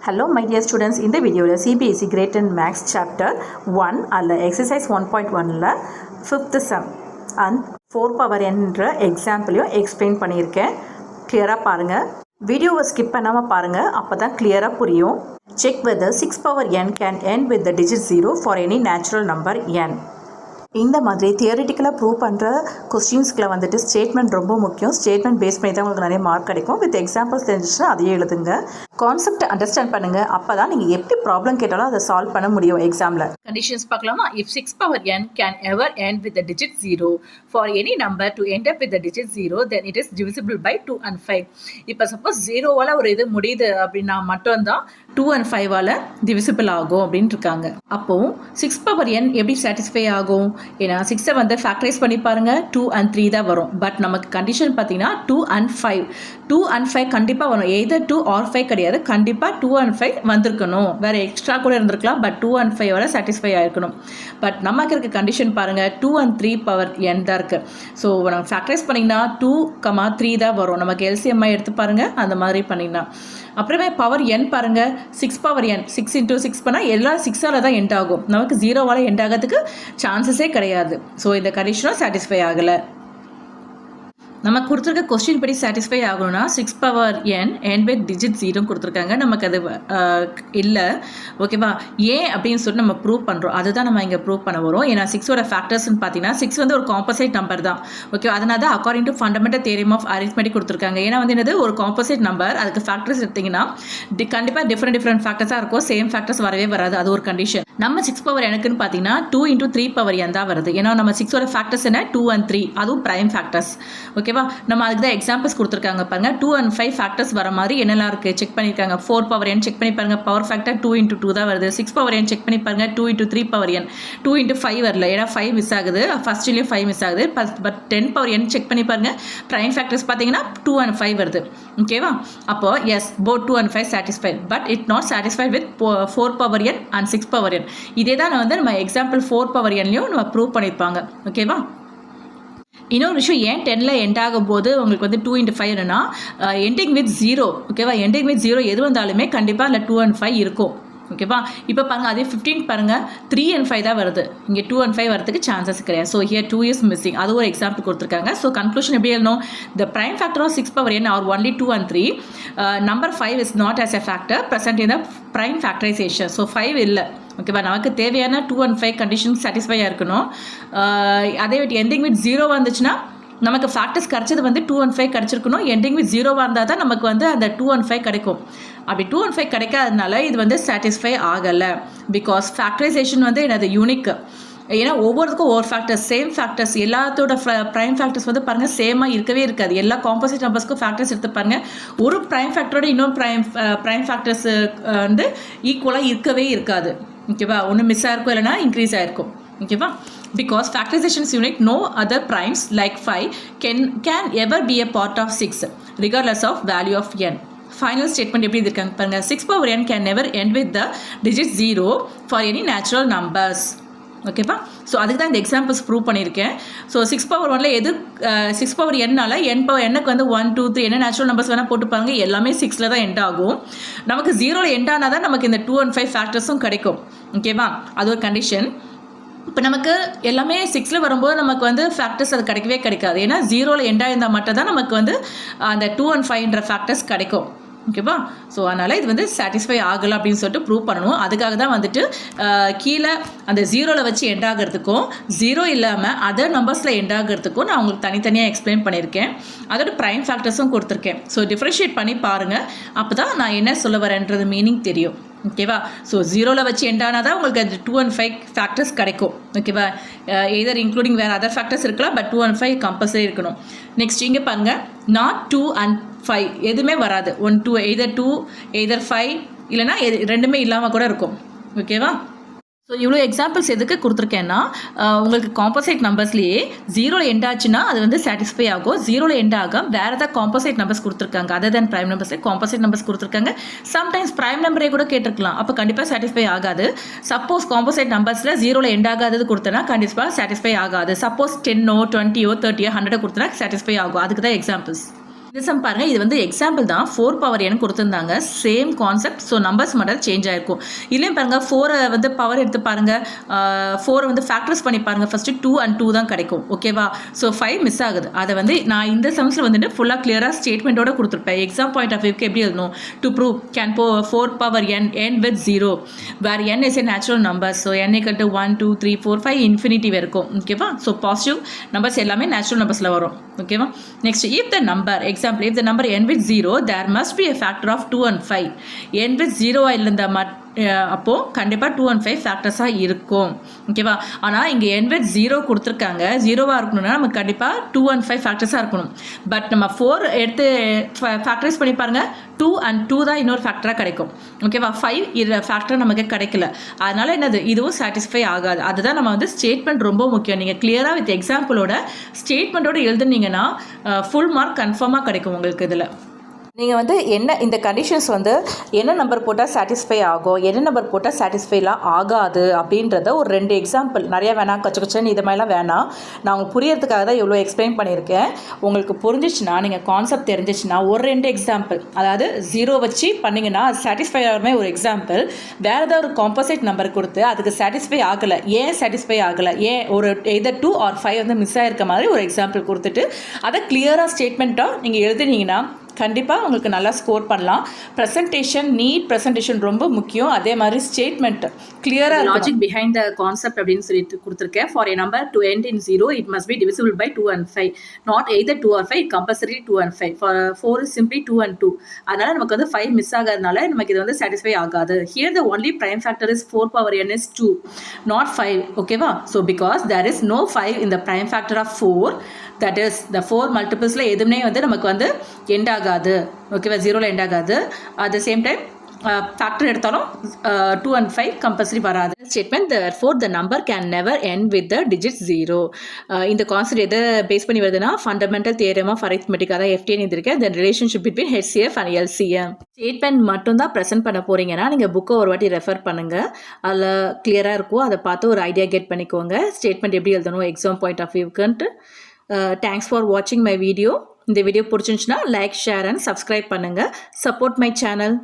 Hello my dear students, in the video CBSE Grade 10 Maths Chapter 1 அல்ல exercise 1.1ல 5th sum and 4 power n என்ற எக்ஸாம்பிளையும் explain பண்ணியிருக்கேன். கிளியராக பாருங்கள், வீடியோவை ஸ்கிப் பண்ணாமல் பாருங்கள், அப்போ தான் கிளியராக புரியும். Check whether 6 power n can end with the digit 0 for any natural number n. இந்த மாதிரி தியரிட்டிக்கலாக ப்ரூவ் பண்ணுற கொஸ்டின்ஸ்கில் வந்துட்டு ஸ்டேட்மெண்ட் ரொம்ப முக்கியம். ஸ்டேட்மெண்ட் பேஸ் பண்ணி தான் உங்களுக்கு நிறைய மார்க் கிடைக்கும். வித் எக்ஸாம்பிள்ஸ் தெரிஞ்சிச்சுன்னா அதையே எழுதுங்க. கான்செப்ட் அண்டர்ஸ்டாண்ட் பண்ணுங்கள், அப்போ தான் நீங்கள் எப்படி ப்ராப்ளம் கேட்டாலும் அதை சால்வ் பண்ண முடியும் எக்ஸாமில். Conditions பார்க்கலாமா? If 6 power n can ever end with the digit 0 for any number to end up with the digit 0, then it is divisible by 2 and 5. இப்போ சப்போஸ் 0வால் ஒரு இது முடியுது அப்படின்னா மட்டும்தான் 2 and 5வால் divisible ஆகும் அப்படின்னு இருக்காங்க. அப்போது 6 power n எப்படி சாட்டிஸ்ஃபை ஆகும்? ஏன்னா 6 வந்து ஃபேக்டரைஸ் பண்ணி பாருங்கள், 2 and 3 தான் வரும். பட் நமக்கு கண்டிஷன் பார்த்தீங்கன்னா 2 and 5. 2 and 5 கண்டிப்பாக வரும். எய்தர் 2 or 5 கிடையாது, கண்டிப்பாக 2 and 5 வந்திருக்கணும். வேறு எக்ஸ்ட்ரா கூட இருந்திருக்கலாம், பட் 2 and 5 வரை சாட்டிஸ்ஃபை ஆகிருக்கணும். பட் நமக்கு இருக்க கண்டிஷன் பாருங்கள், 2 and 3 பவர் n தான் இருக்குது. ஸோ நம்ம ஃபேக்டரைஸ் பண்ணிங்கன்னா 2, 3 தான் வரும். நமக்கு எல்சிஎம்ஐ எடுத்து பாருங்கள், அந்த மாதிரி பண்ணிங்கன்னா. அப்புறமே பவர் n பாருங்கள், 6 பவர் n 6 into 6 பண்ணால் எல்லாம் 6ஆல் தான் எண்ட் ஆகும். நமக்கு 0வால் எண்ட் ஆகிறதுக்கு சான்சஸே கிடையாது. ஸோ இந்த கண்டிஷனும் சாட்டிஸ்ஃபை ஆகலை. நமக்கு கொடுத்துருக்க கொஸ்டின் படி சாட்டிஸ்ஃபை ஆகணும்னா 6 power n end with digit 0 கொடுத்துருக்காங்க. நமக்கு அது இல்லை, ஓகேவா? ஏன் அப்படின்னு சொல்லிட்டு நம்ம ப்ரூவ் பண்ணுறோம், அதுதான் நம்ம இங்கே ப்ரூவ் பண்ண வரோம். ஏன்னா 6ஓட ஃபேக்டர்ஸ்னு பார்த்தீங்கன்னா 6 வந்து ஒரு காம்போசைட் நம்பர் தான், ஓகே? அதனால தான் according to fundamental theorem of arithmetic கொடுத்துருக்காங்க. ஏன்னா வந்து என்னது, ஒரு காம்போசைட் நம்பர், அதுக்கு ஃபேக்டர்ஸ் எடுத்திங்கன்னா கண்டிப்பாக டிஃப்ரெண்ட் ஃபேக்டர்ஸாக இருக்கும். சேம் ஃபேக்டர்ஸ் வரவே வராது, அது ஒரு கண்டிஷன். நம்ம 6 பவர் எனக்குன்னு பார்த்தீங்கன்னா 2 into 3 பவர் n தான் வருது. ஏன்னா நம்ம 6ஓட ஃபேக்டர்ஸ் என்ன, 2 and 3, அதுவும் ப்ரைம் ஃபேக்டர்ஸ், ஓகேவா? நம்ம அதுக்கு தான் எக்ஸாம்பிள்ஸ் கொடுத்துருக்காங்க பாருங்க. 2 and 5 ஃபேக்டர்ஸ் வர மாதிரி என்னெல்லாம் இருக்குது செக் பண்ணியிருக்காங்க. 4 பவர் n செக் பண்ணி பாருங்க, பவர் ஃபேக்டர் 2 into 2 தான் வருது. 6 பவர் n செக் பண்ணி பாருங்க, 2 into 3 பவர் n, 2 into 5 வரல, ஏன்னா 5 மிஸ் ஆகுது, ஃபர்ஸ்ட்லேயே 5 மிஸ் ஆகுது. பட் 10 பவர் n செக் பண்ணி பாருங்க, ப்ரைம் ஃபேக்டர்ஸ் பார்த்தீங்கன்னா 2 and 5 வருது, ஓகேவா? அப்போ yes, both 2 and 5 satisfied, but it not satisfied with 4 power n and 6 power n. இதே தான் வந்து நம்ம எக்ஸாம்பிள் 4 பவர் nலையும் நம்ம ப்ரூவ் பண்ணியிருப்பாங்க, ஓகேவா? இன்னொரு விஷயம், ஏன் 10ல் எண்ட் ஆகும் போது உங்களுக்கு வந்து 2 into 5 என்னன்னா எண்டிங் வித் 0, ஓகேவா? எண்டிங் வித் 0 எது வந்தாலுமே கண்டிப்பாக இல்லை 2 and 5 இருக்கும், ஓகேவா? இப்போ பாருங்கள், அதே 15 பாருங்கள், 3 and 5 தான் வருது. இங்கே 2 and 5 வரதுக்கு சான்சஸ் கிடையாது. So here 2 is missing. அது ஒரு எக்ஸாம்பிள் கொடுத்துருக்காங்க. ஸோ கன்க்ளூஷன் எப்படி எழுதணும்? The prime factor of 6 power n are only 2 and 3. Number 5 is not as a factor present in the prime factorization. So 5 இல்லை, ஓகேவா? நமக்கு தேவையான 2 and 5 கண்டிஷன் சாட்டிஸ்ஃபையாக இருக்கணும். அதே விட்டு எண்டிங் வித் 0 வந்துச்சுன்னா நமக்கு ஃபேக்டர்ஸ் கிடச்சது வந்து 2 and 5 கிடச்சிருக்கணும். எண்டிங் வித் 0 இருந்தால் தான் நமக்கு வந்து அந்த 2 and 5 கிடைக்கும். அப்படி 2 and 5 கிடைக்காதனால இது வந்து சாட்டிஸ்ஃபை ஆகலை. பிகாஸ் ஃபேக்டரைசேஷன் வந்து எனது யூனிக். ஏன்னா ஒவ்வொருத்துக்கும் ஒவ்வொரு ஃபேக்டர்ஸ், சேம் ஃபேக்டர்ஸ், எல்லாத்தோட ப்ரைம் ஃபேக்டர்ஸ் வந்து பாருங்கள் சேமாக இருக்கவே இருக்காது. எல்லா காம்போசிட் நம்பர்ஸ்க்கும் ஃபேக்டர்ஸ் எடுத்து பாருங்கள், ஒரு ப்ரைம் ஃபேக்டரோட இன்னொரு ப்ரைம் ஃபேக்டர்ஸ் வந்து ஈக்குவலாக இருக்கவே இருக்காது, ஓகேவா? ஒன்று மிஸ் ஆகிருக்கும், இல்லைனா இன்க்ரீஸ் ஆகிருக்கும், ஓகேவா? Because factorization is unique, no other primes like 5 can ever be a part of 6 regardless of value of n. Final statement எப்படி இருக்காங்க பாருங்க, 6 power n can never end with the digit 0 for any natural numbers, ஓகேப்பா? So அதுக்கு தான் இந்த examples prove பண்ணியிருக்கேன். So 6 power 1ல் எது 6 பவர் என்னால் n பவர் என்னக்கு வந்து 1, 2, 3 என்ன நேச்சுரல் நம்பர்ஸ் வேணால் போட்டு பாருங்க, எல்லாமே 6ல் தான் எண்ட் ஆகும். நமக்கு 0ல் எண்ட் ஆனால் தான் நமக்கு இந்த 2 and 5 ஃபேக்டர்ஸும் கிடைக்கும், ஓகேவா? அது ஒரு கண்டிஷன். இப்போ நமக்கு எல்லாமே 6ல் வரும்போது நமக்கு வந்து ஃபேக்டர்ஸ் அது கிடைக்கவே கிடைக்காது. ஏன்னா 0ல் எண்டாக இருந்தால் மட்டும் தான் நமக்கு வந்து அந்த 2 and 5ன்ற ஃபேக்டர்ஸ் கிடைக்கும், ஓகேவா? ஸோ அதனால் இது வந்து சாட்டிஸ்ஃபை ஆகலை அப்படின்னு சொல்லிட்டு ப்ரூவ் பண்ணணும். அதுக்காக தான் வந்துட்டு கீழே அந்த 0ல் வச்சு எண்ட் ஆகிறதுக்கும் 0 இல்லாமல் அதர் நம்பர்ஸில் எண்ட் ஆகிறதுக்கும் நான் உங்களுக்கு தனித்தனியாக எக்ஸ்பிளைன் பண்ணியிருக்கேன். அதோட ப்ரைம் ஃபேக்டர்ஸும் கொடுத்துருக்கேன். ஸோ டிஃப்ரென்ஷியேட் பண்ணி பாருங்கள், அப்போ தான் நான் என்ன சொல்ல வரேன்றது மீனிங் தெரியும், ஓகேவா? ஸோ 0ல் வச்சு எண்டானால் தான் உங்களுக்கு அது 2 and 5 ஃபேக்டர்ஸ் கிடைக்கும், ஓகேவா? எதர் இன்க்ளூடிங் வேறு அதர் ஃபேக்டர்ஸ் இருக்கலாம், பட் 2 and 5 கம்பல்சரி இருக்கணும். நெக்ஸ்ட் இங்கே பாருங்கள், நாட் 2 and 5 எதுவுமே வராது. 1, 2, எய்தர் 5 இல்லைனா ரெண்டுமே இல்லாமல் கூட இருக்கும், ஓகேவா? ஸோ இவ்வளோ எக்ஸாம்பிள்ஸ் எதுக்கு கொடுத்துருக்கேன்னா உங்களுக்கு காம்போசைட் நம்பர்ஸ்லேயே 0ல் எண்ட் ஆச்சுன்னா அது வந்து சாட்டிஸ்ஃபை ஆகும். 0ல் எண்ட் ஆகும் வேறு ஏதாவது காம்போசைட் நம்பர்ஸ் கொடுத்துருக்காங்க, அதர் தென் ப்ரைம் நம்பர்ஸ்லேயே காம்போசைட் நம்பர்ஸ் கொடுத்துருக்காங்க. சம்டைம்ஸ் ப்ரைம் நம்பரே கூட கேட்டிருக்கலாம், அப்போ கண்டிப்பாக சாட்டிஸ்ஃபை ஆகாது. சப்போஸ் காம்போசைட் நம்பர்ஸில் 0ல் எண்ட் ஆகாதது கொடுத்தனா கண்டிப்பாக சாட்டிஸ்ஃபை ஆகாது. சப்போஸ் 10, 20, 30, 100 கொடுத்தனா சாட்டிஸ்ஃபை ஆகும். அதுக்கு தான் எக்ஸாம்பிள்ஸ். இந்த சம் பாருங்க, இது வந்து எக்ஸாம்பிள் தான். 4 பவர் n கொடுத்துருந்தாங்க, சேம் கான்செப்ட். ஸோ நம்பர்ஸ் மட்டும் சேஞ்ச் ஆயிருக்கும். இல்லையும் பாருங்க, 4 வந்து பவர் எடுத்து பாருங்க, 4 வந்து ஃபேக்டர்ஸ் பண்ணி பாருங்க. ஃபர்ஸ்ட் 2 and 2 தான் கிடைக்கும். ஓகேவா? ஸோ 5 மிஸ் ஆகுது. அதை வந்து நான் இந்த சம்ஸில் வந்துட்டு ஃபுல்லாக கிளியராக ஸ்டேட்மெண்ட்டோட கொடுத்துருப்பேன். எக்ஸாம் பாயிண்ட் ஆஃப் வியூக்கு எப்படி எழுதணும்? To prove can 4 power n end with 0 where n is a natural number. So n equal to 1 2 3 4 5 infinity வரைக்கும். ஓகேவா? ஸோ பாசிட்டிவ் நம்பர்ஸ் எல்லாமே நேச்சுரல் நம்பர்ஸில் வரும். ஓகேவா? Next, if the number, example, if the number n with 0, there must be a factor of 2 and 5. n with 0 இருந்தால் அப்போது கண்டிப்பாக 2 and 5 ஃபேக்டர்ஸாக இருக்கும். ஓகேவா? ஆனால் இங்கே n with 0 கொடுத்துருக்காங்க. 0வாக இருக்கணும்னா நமக்கு கண்டிப்பாக 2 and 5 ஃபேக்டர்ஸாக இருக்கணும். பட் நம்ம 4 எடுத்து ஃபேக்டரைஸ் பண்ணி பாருங்கள், 2 and 2 தான் இன்னொரு ஃபேக்டராக கிடைக்கும். ஓகேவா? 5 இது ஃபேக்டர் நமக்கு கிடைக்கல. அதனால் என்னது, இதுவும் சாட்டிஸ்ஃபை ஆகாது. அதுதான் நம்ம வந்து ஸ்டேட்மெண்ட் ரொம்ப முக்கியம். நீங்கள் கிளியராக வித் எக்ஸாம்பிளோட ஸ்டேட்மெண்ட்டோட எழுதுனீங்கன்னா ஃபுல் மார்க் கன்ஃபார்மாக கிடைக்கும் உங்களுக்கு இதில். நீங்கள் வந்து என்ன இந்த கண்டிஷன்ஸ் வந்து என்ன நம்பர் போட்டால் சாட்டிஸ்ஃபை ஆகும், என்ன நம்பர் போட்டால் சாட்டிஸ்ஃபைலாம் ஆகாது அப்படின்றத ஒரு 2 எக்ஸாம்பிள், நிறையா வேணாம், கச்சன்னு இது மாதிரிலாம் வேணாம். நான் உங்களுக்கு புரியறதுக்காக தான் இவ்வளோ எக்ஸ்பிளைன் பண்ணியிருக்கேன். உங்களுக்கு புரிஞ்சிச்சுன்னா, நீங்கள் கான்செப்ட் தெரிஞ்சிச்சுன்னா ஒரு 2 எக்ஸாம்பிள், அதாவது 0 வச்சு பண்ணிங்கன்னா அது சாட்டிஸ்ஃபை ஆகிற மாதிரி ஒரு எக்ஸாம்பிள், வேறு ஏதாவது ஒரு காம்போசிட் நம்பர் கொடுத்து அதுக்கு சாட்டிஸ்ஃபை ஆகலை, ஏன் சாட்டிஸ்ஃபை ஆகலை, ஏன் ஒரு எதர் 2 or 5 வந்து மிஸ் ஆகிருக்க மாதிரி ஒரு எக்ஸாம்பிள் கொடுத்துட்டு அதை கிளியராக ஸ்டேட்மெண்ட்டாக நீங்கள் எழுதுனீங்கன்னா கண்டிப்பாக உங்களுக்கு நல்லா ஸ்கோர் பண்ணலாம். ப்ரெசன்டேஷன் ரொம்ப முக்கியம். அதே மாதிரி ஸ்டேட்மெண்ட் கிளியராக லாஜிக் பிஹைண்ட் த கான்செப்ட் அப்படின்னு சொல்லிட்டு கொடுத்துருக்கேன். For a number to end in 0, it must be divisible by 2 and 5. Not either 2 or 5, compulsory 2 and 5. 4 is simply 2 and 2. அதனால் நமக்கு வந்து 5 மிஸ் ஆகாதனால நமக்கு இது வந்து சாட்டிஸ்ஃபை ஆகாது. Here the only prime factor is 4 power n is 2, not 5. ஓகேவா? So because there is no 5 in the prime factor of 4, that is the 4 multiples எதுவுமே வந்து நமக்கு வந்து எண்ட் ஆகாது. ஓகேவா? 0ல எண்ட் ஆகாது. At the same time factor எடுத்தாலும் 2 and 5 compulsory வராது. Statement, therefore the number can never end with the digit 0. இந்த கான்செப்ட் எதை பேஸ் பண்ணி வருதுன்னா, ஃபண்டமெண்டல் தியரம் ஆஃப் அரித்மெட்டிக், அதான் FTN இருந்திருக்கேன். Then relationship between HCF and LCM. Statement மட்டும் தான் ப்ரெசென்ட் பண்ண போறீங்கன்னா நீங்கள் புக்கை ஒரு வாட்டி ரெஃபர் பண்ணுங்கள். அதில் கிளியராக இருக்கும். அதை பார்த்து ஒரு ஐடியா கெட் பண்ணிக்கோங்க. ஸ்டேட்மெண்ட் எப்படி எழுதணும் எக்ஸாம் பாயிண்ட் ஆஃப் வியூக்குன்ட்டு. தேங்க்ஸ் ஃபார் வாட்சிங் மை வீடியோ. இந்த வீடியோ பிடிச்சிருந்துச்சுன்னா லைக், ஷேர் அண்ட் சப்ஸ்கிரைப் பண்ணுங்கள். Support my channel.